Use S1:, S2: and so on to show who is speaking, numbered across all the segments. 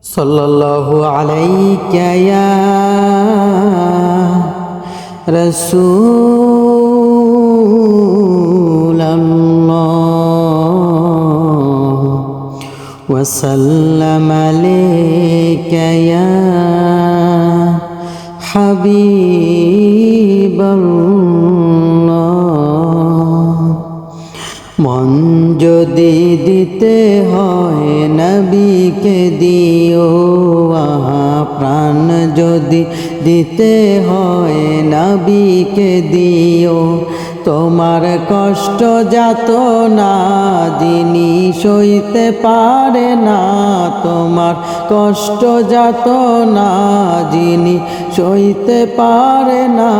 S1: सल्लल्लाहु अलैका या रसूलल्लाह वसल्लम अलैका या হাবিবাল্লাহ। মন যদি দিতে হয় নবীকে দিও, আহা প্রাণ যদি দিতে হয় নবীকে দিও। তোমার কষ্ট যাতনা যিনি সইতে পারে না, তোমার কষ্ট যাতনা যিনি সইতে পারে না,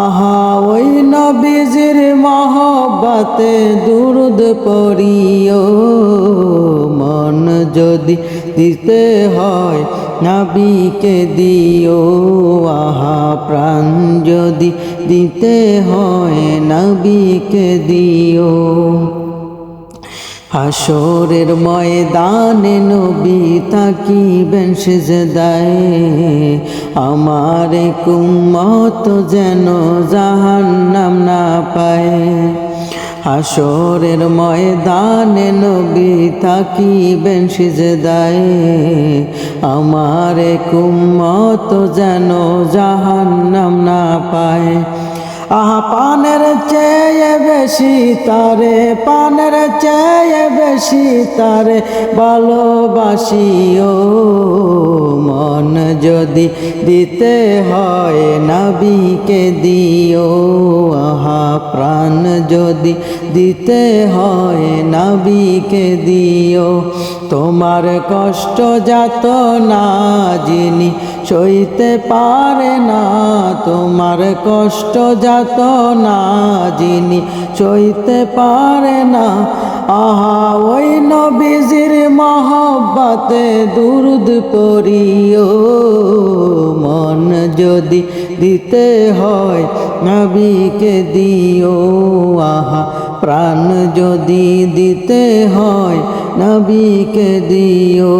S1: আহা ওই নবীজির মহব্বতে দুরুদ পড়িও। মন যদি দিতে হয় নবীকে দিও, আহা প্রাণ যদি দিতে হয় নবীকে দিও। হাসরের ময়দানে নবী তাকিবেন সিজদায়, আমার উম্মত যেন জাহান্নাম না পায়। হাসরের ময়দানে নবী তাকিবেন সিজদায়, আমার উম্মত যেন জাহান্নাম না পায়। আহা পানের চেয়ে বেশি তারে, পানের চেয়ে বেশি তারে ভালোবাসিও। মন যদি দিতে হয় নবীকে দিও, আহা প্রাণ যদি দিতে হয় নবীকে দিও। তোমার কষ্ট যাতনা যিনি সইতে পারে না, তোমার কষ্ট যাতনা যিনি সইতে পারে না, আহা ওই নবীজির মহব্বতে দুরুদ পড়িও। মন যদি দিতে হয় নবীকে দিও, আহা প্রাণ যদি দিতে হয় নবীকে দিও।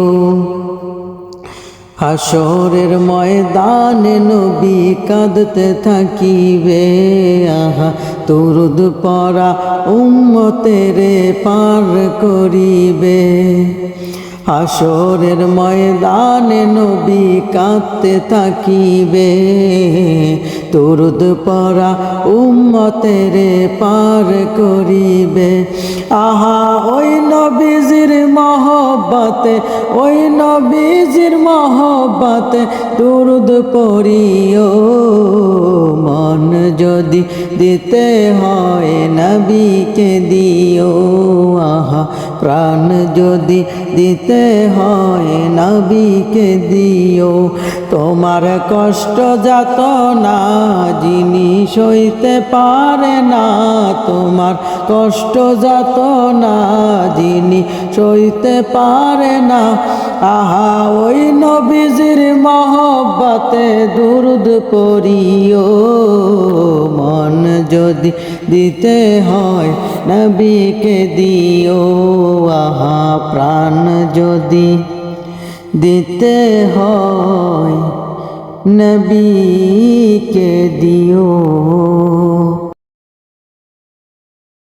S1: হাসরের ময়দানে নবী কাঁদতে থাকিবে, আহা দুরুদ পড়া উম্মতেরে পার করিবে। হাসরের ময়দানে নবী কাঁদতে থাকিবে, দুরুদ পড়া উম্মতেরে পার করিবে। আহা ওই নবীজির মহব্বতে, ওই নবীজির মহব্বতে দুরুদ পড়িও। মন যদি দিতে হয় নবীকে দিও, আহা প্রাণ যদি দিতে হয় নবীকে দিও। তোমার কষ্ট যাতনা যিনি সইতে পারে না, তোমার কষ্ট যাতনা যিনি সইতে পারে না, আহা ওই নবীজির মহব্বতে দুরুদ পড়িও। মন যদি দিতে হয় নবীকে দিও, আহা প্রাণ যদি দিতে হয় নবীকে দিও।